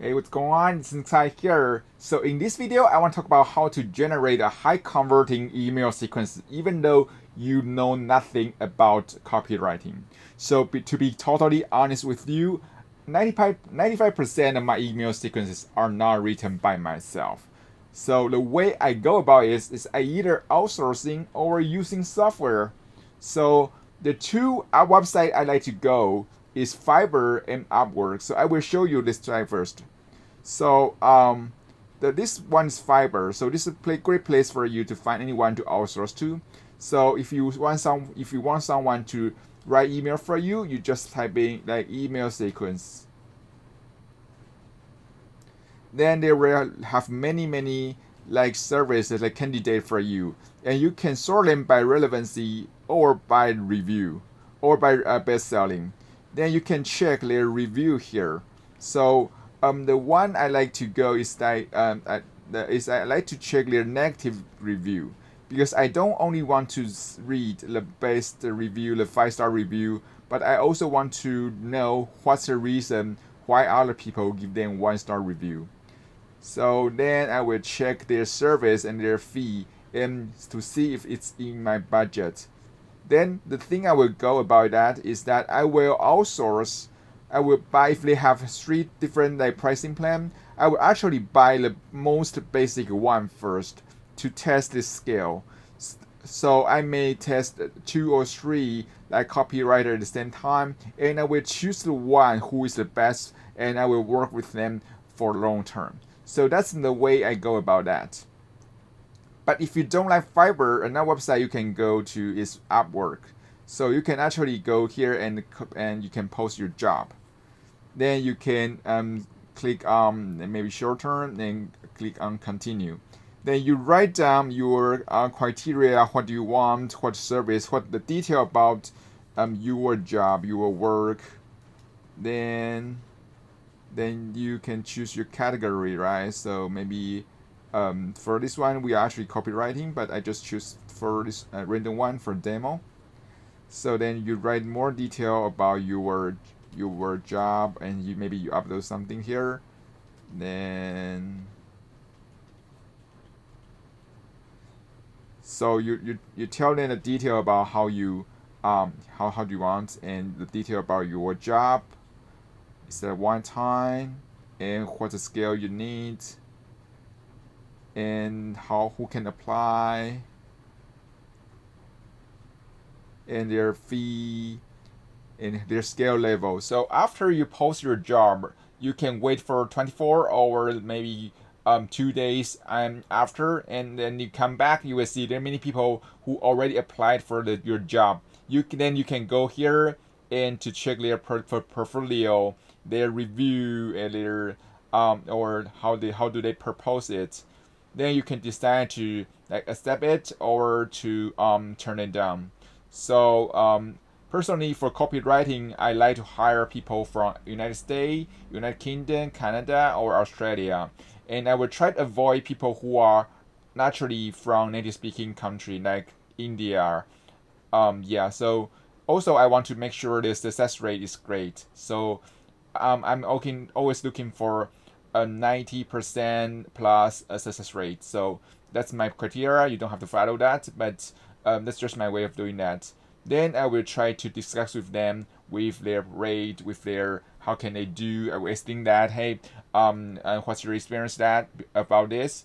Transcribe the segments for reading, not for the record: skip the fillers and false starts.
Hey, what's going on? It's inside here. So in this video, I want to talk about how to generate a high converting email sequence, even though you know nothing about copywriting. So to be totally honest with you, 95% of my email sequences are not written by myself. So the way I go about it is I either outsourcing or using software. So the two website I like to go is Fiverr and Upwork. So I will show you this side first. So this one is Fiverr. So this is a great place for you to find anyone to outsource to. So if you want someone to write email for you, you just type in like email sequence. Then they will have many like services like candidate for you, and you can sort them by relevancy or by review or by best selling. Then you can check their review here. So the one I like to go is I like to check their negative review, because I don't only want to read the best review, the 5-star review, but I also want to know what's the reason why other people give them 1-star review. So then I will check their service and their fee and to see if it's in my budget. Then the thing I will go about that is that I will outsource. I will buy, if they have 3 different like pricing plan, I will actually buy the most basic one first to test the scale. So I may test 2 or 3 like copywriter at the same time, and I will choose the one who is the best, and I will work with them for long term. So that's the way I go about that. But if you don't like Fiverr, another website you can go to is Upwork. So you can actually go here and you can post your job. Then you can click on maybe short term, then click on continue. Then you write down your criteria, what do you want, what service, what the detail about your job, your work. Then you can choose your category, right? So maybe for this one we are actually copywriting, but I just choose for this random one for demo. So then you write more detail about your job, and maybe you upload something here. Then so you tell them the detail about how you how do you want, and the detail about your job. Is that one time, and what the scale you need, and who can apply, and their fee, and their scale level. So after you post your job, you can wait for 24 or maybe 2 days after, and then you come back, you will see there are many people who already applied for your job. You can go here and to check their portfolio, their review, and their or how do they propose it. Then you can decide to like accept it or to turn it down. So personally, for copywriting, I like to hire people from United States, United Kingdom, Canada, or Australia, and I will try to avoid people who are naturally from native speaking country like India. Yeah. So also I want to make sure the success rate is great. So I'm always looking for a 90% plus a success rate. So that's my criteria. You don't have to follow that, but that's just my way of doing that. Then I will try to discuss with them with their rate, with their how can they do. I will explain that, hey, what's your experience about this.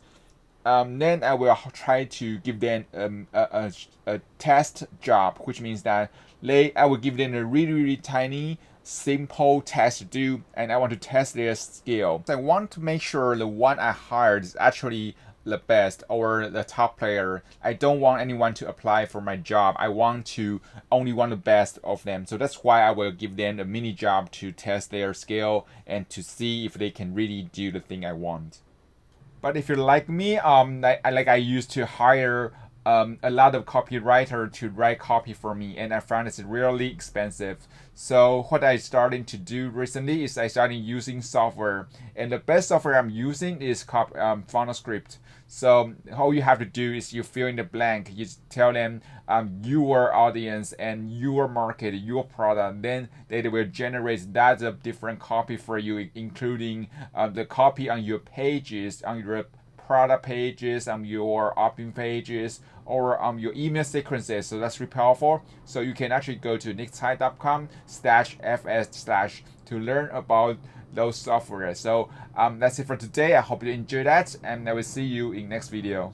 Then I will try to give them a test job, which means that I will give them a really tiny simple test to do, and I want to test their skill. I want to make sure the one I hired is actually the best or the top player. I don't want anyone to apply for my job. I want to only want the best of them. So that's why I will give them a mini job to test their skill and to see if they can really do the thing I want. But if you're like me, I used to hire a lot of copywriter to write copy for me, and I found it's really expensive. So what I started to do recently is I started using software, and the best software I'm using is FunnelScript. So all you have to do is you fill in the blank. You tell them your audience and your market, your product. Then they will generate that of different copy for you, including the copy on your pages, on your product pages, your opt-in pages, or your email sequences. So that's really powerful. So you can actually go to nicktsai.com/fs/ to learn about those software. So that's it for today. I hope you enjoyed that, and I will see you in next video.